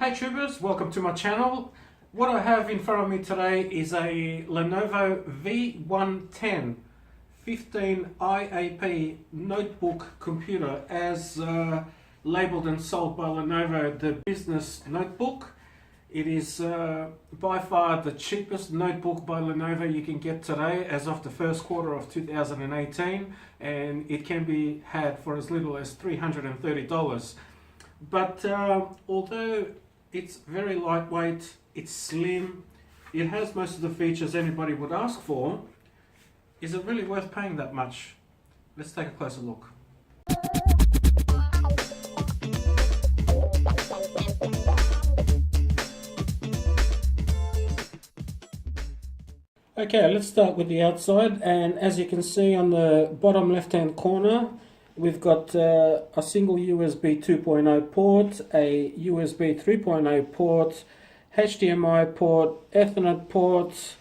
Hey tubers, welcome to my channel. What I have in front of me today is a Lenovo V110-15IAP notebook computer as labeled and sold by Lenovo, the business notebook. It is by far the cheapest notebook by Lenovo you can get today as of the first quarter of 2018, and it can be had for as little as $330. But although it's very lightweight, it's slim, it has most of the features anybody would ask for, is it really worth paying that much? Let's take a closer look. Okay, let's start with the outside, and as you can see on the bottom left hand corner, we've got a single USB 2.0 port, a USB 3.0 port, HDMI port, Ethernet port,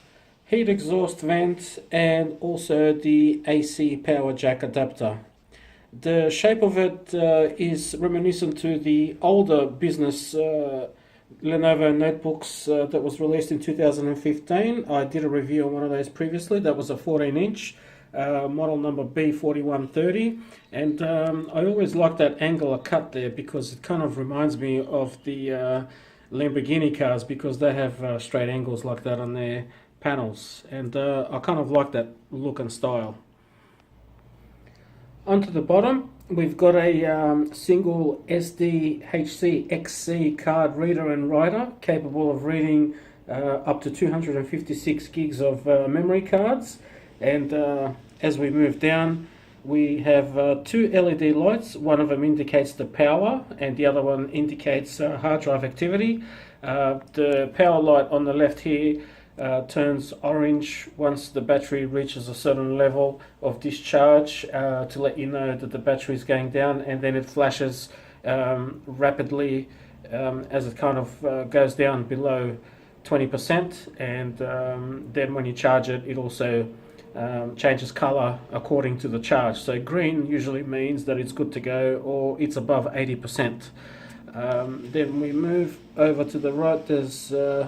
heat exhaust vent, and also the AC power jack adapter. The shape of it is reminiscent to the older business Lenovo notebooks that was released in 2015. I did a review on one of those previously. That was a 14-inch. Model number B4130, and I always like that angular cut there because it kind of reminds me of the Lamborghini cars, because they have straight angles like that on their panels, and I kind of like that look and style. Onto the bottom, we've got a single SDHC XC card reader and writer capable of reading up to 256 gigs of memory cards. And as we move down, we have two LED lights. One of them indicates the power and the other one indicates hard drive activity. The power light on the left here turns orange once the battery reaches a certain level of discharge to let you know that the battery is going down, and then it flashes rapidly as it kind of goes down below 20%, and then when you charge it, it also changes color according to the charge. So green usually means that it's good to go, or it's above 80%. Then we move over to the right. There's oh,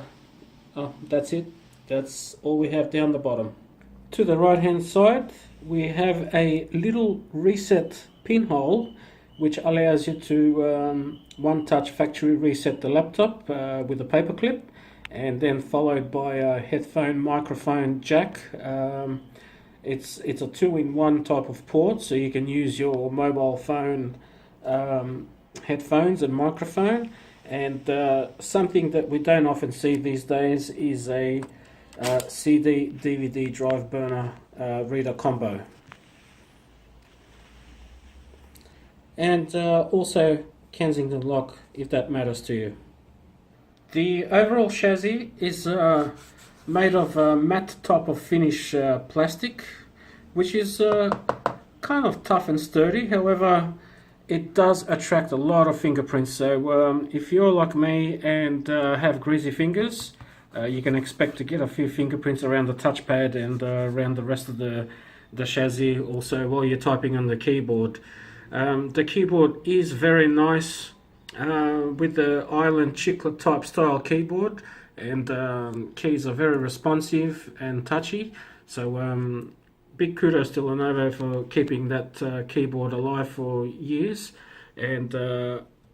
that's it. That's all we have down the bottom. To the right hand side, we have a little reset pinhole which allows you to one touch factory reset the laptop with a paper clip, and then followed by a headphone microphone jack. It's a 2-in-1 type of port, so you can use your mobile phone headphones and microphone. And something that we don't often see these days is a CD DVD drive burner reader combo. And also Kensington lock, if that matters to you. The overall chassis is made of a matte type of finish plastic, which is kind of tough and sturdy. However, it does attract a lot of fingerprints, so if you're like me and have greasy fingers, you can expect to get a few fingerprints around the touchpad and around the rest of the chassis, also while you're typing on the keyboard. The keyboard is very nice, with the Island chiclet type style keyboard, and keys are very responsive and touchy, so big kudos to Lenovo for keeping that keyboard alive for years. And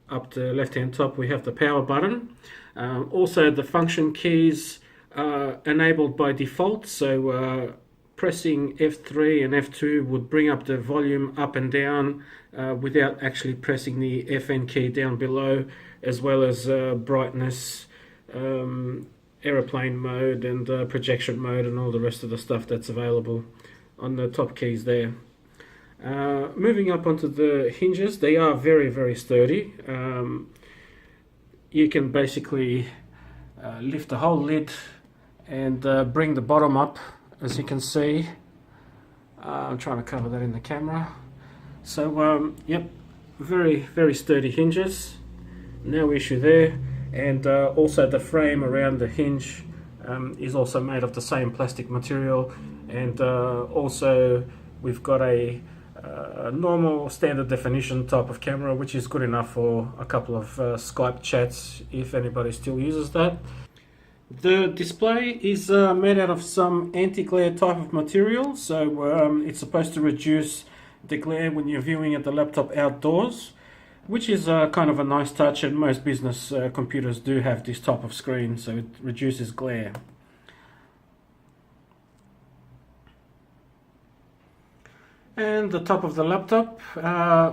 up the left hand top we have the power button. Also the function keys are enabled by default, so pressing F3 and F2 would bring up the volume up and down without actually pressing the FN key down below, as well as brightness, aeroplane mode, and projection mode, and all the rest of the stuff that's available on the top keys there. Moving up onto the hinges, they are very, very sturdy. You can basically lift the whole lid and bring the bottom up, as you can see. I'm trying to cover that in the camera. So yep, very, very sturdy hinges, no issue there. And also the frame around the hinge is also made of the same plastic material, and also we've got a normal standard definition type of camera, which is good enough for a couple of Skype chats if anybody still uses that. The display is made out of some anti-glare type of material, so it's supposed to reduce the glare when you're viewing at the laptop outdoors, which is kind of a nice touch, and most business computers do have this type of screen, so it reduces glare. And the top of the laptop,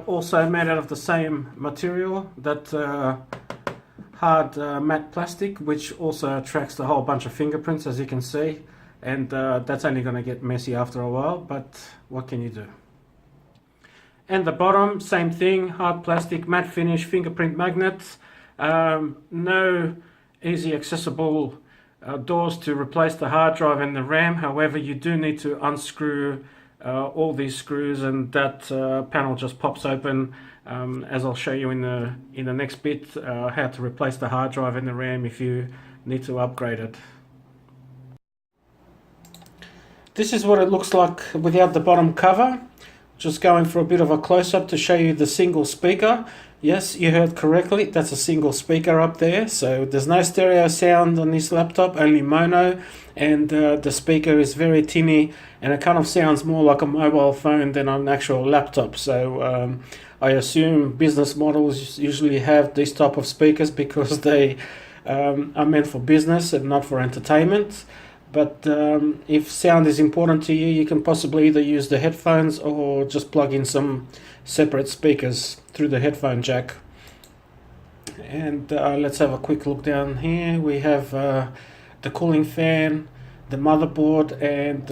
also made out of the same material, that hard matte plastic, which also attracts a whole bunch of fingerprints, as you can see, and that's only going to get messy after a while, but what can you do? And the bottom, same thing, hard plastic, matte finish, fingerprint magnets, no easy accessible doors to replace the hard drive and the RAM. However, you do need to unscrew all these screws, and that panel just pops open, as I'll show you in the next bit, how to replace the hard drive and the RAM if you need to upgrade it. This is what it looks like without the bottom cover. Just going for a bit of a close-up to show you the single speaker. Yes, you heard correctly, that's a single speaker up there. So there's no stereo sound on this laptop, only mono, and the speaker is very tinny, and it kind of sounds more like a mobile phone than an actual laptop. So I assume business models usually have these type of speakers because they are meant for business and not for entertainment. But if sound is important to you, you can possibly either use the headphones or just plug in some separate speakers through the headphone jack. And let's have a quick look down here. We have the cooling fan, the motherboard, and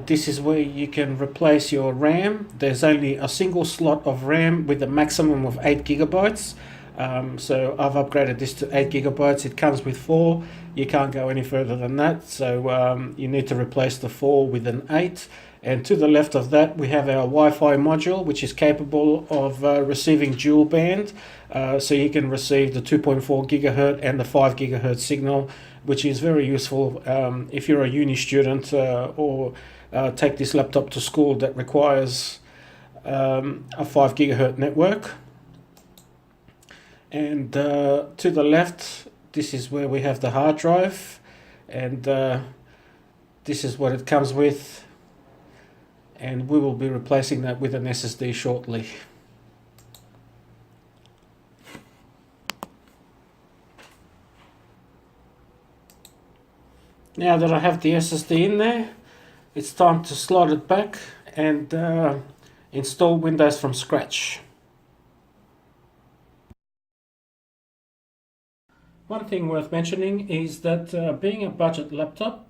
this is where you can replace your RAM. There's only a single slot of RAM with a maximum of 8 gigabytes. So I've upgraded this to 8 gigabytes. It comes with 4. You can't go any further than that. So you need to replace the 4 with an 8. And to the left of that, we have our Wi-Fi module, which is capable of receiving dual band. So you can receive the 2.4 gigahertz and the 5 gigahertz signal, which is very useful if you're a uni student or take this laptop to school that requires a 5 gigahertz network. And to the left, this is where we have the hard drive, and this is what it comes with, and we will be replacing that with an SSD shortly. Now that I have the SSD in there, it's time to slide it back and install Windows from scratch. One thing worth mentioning is that being a budget laptop,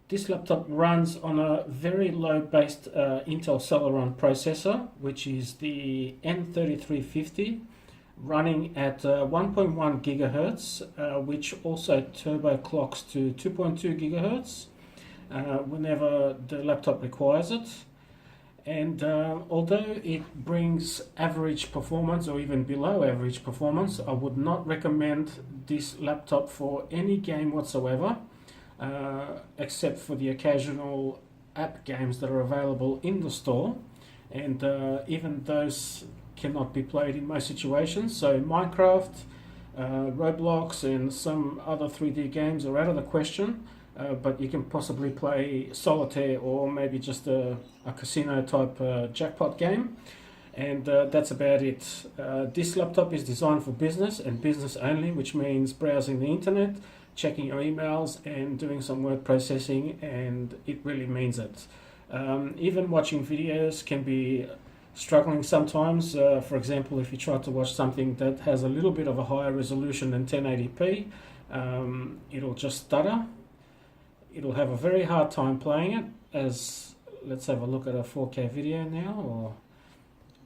this laptop runs on a very low-based Intel Celeron processor, which is the N3350, running at 1.1 gigahertz, which also turbo clocks to 2.2 gigahertz whenever the laptop requires it. And although it brings average performance or even below average performance, I would not recommend this laptop for any game whatsoever, except for the occasional app games that are available in the store, and even those cannot be played in most situations. So Minecraft, Roblox and some other 3D games are out of the question. But you can possibly play solitaire or maybe just a casino type jackpot game, and that's about it. This laptop is designed for business and business only, which means browsing the internet, checking your emails and doing some word processing, and it really means it. Even watching videos can be struggling sometimes. For example, if you try to watch something that has a little bit of a higher resolution than 1080p, it'll just stutter. It'll have a very hard time playing it. As let's have a look at a 4K video now. Or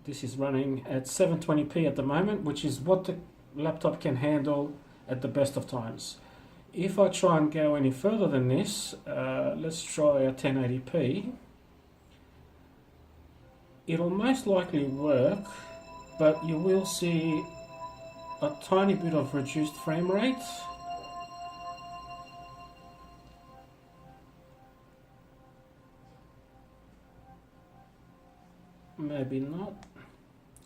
this is running at 720p at the moment, which is what the laptop can handle at the best of times. If I try and go any further than this, let's try a 1080p. It'll most likely work, but you will see a tiny bit of reduced frame rate. maybe not.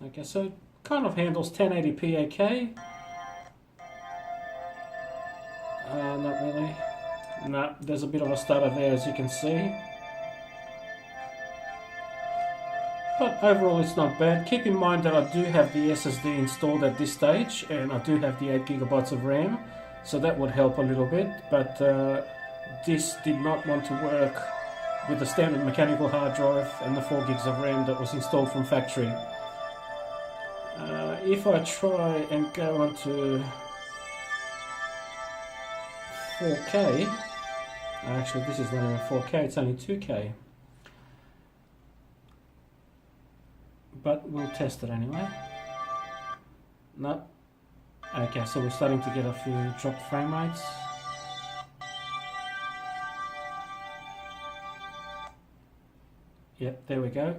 Okay, so it kind of handles 1080p okay. Not really. No, there's a bit of a stutter there, as you can see. But overall it's not bad. Keep in mind that I do have the SSD installed at this stage, and I do have the 8GB of RAM, so that would help a little bit, but this did not want to work with the standard mechanical hard drive and the 4GB of RAM that was installed from factory. If I try and go on to 4K, actually this is not even 4K, it's only 2K. But we'll test it anyway. No. Okay, so we're starting to get a few dropped frame rates. Yep, there we go.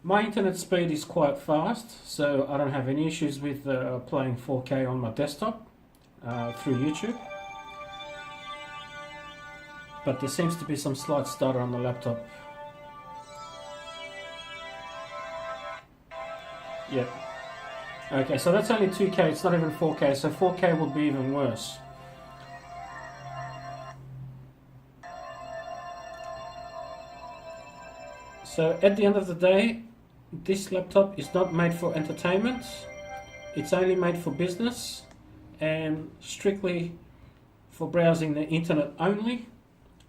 My internet speed is quite fast, so I don't have any issues with playing 4K on my desktop through YouTube. But there seems to be some slight stutter on the laptop. Yep. Okay, so that's only 2K, it's not even 4K, so 4K will be even worse. So at the end of the day, this laptop is not made for entertainment, it's only made for business and strictly for browsing the internet only,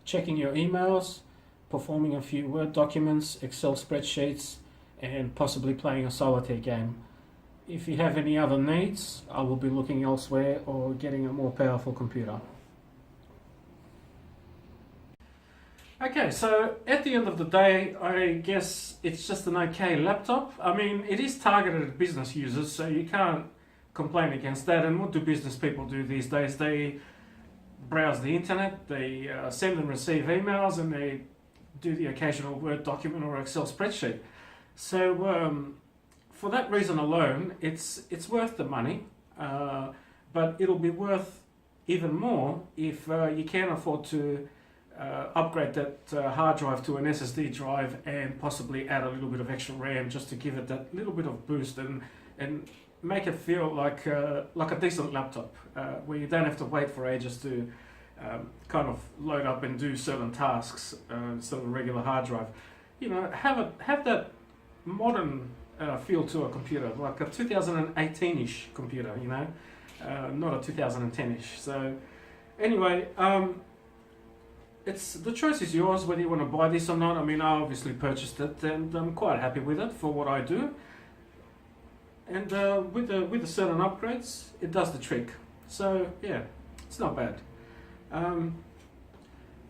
checking your emails, performing a few Word documents, Excel spreadsheets, and possibly playing a solitaire game. If you have any other needs, I will be looking elsewhere or getting a more powerful computer. Okay, so at the end of the day, I guess it's just an okay laptop. I mean, it is targeted at business users, so you can't complain against that. And what do business people do these days? They browse the internet, they send and receive emails, and they do the occasional Word document or Excel spreadsheet. So for that reason alone, it's worth the money, but it'll be worth even more if you can afford to upgrade that hard drive to an SSD drive and possibly add a little bit of extra RAM just to give it that little bit of boost and make it feel like a decent laptop, where you don't have to wait for ages to kind of load up and do certain tasks instead of a regular hard drive. You know, have that modern feel to a computer, like a 2018-ish computer, you know, not a 2010-ish. So anyway, the choice is yours whether you want to buy this or not. I mean, I obviously purchased it and I'm quite happy with it for what I do. And with the certain upgrades, it does the trick. So yeah, it's not bad.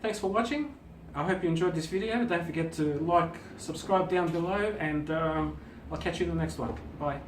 Thanks for watching. I hope you enjoyed this video. Don't forget to like, subscribe down below, and I'll catch you in the next one. Bye.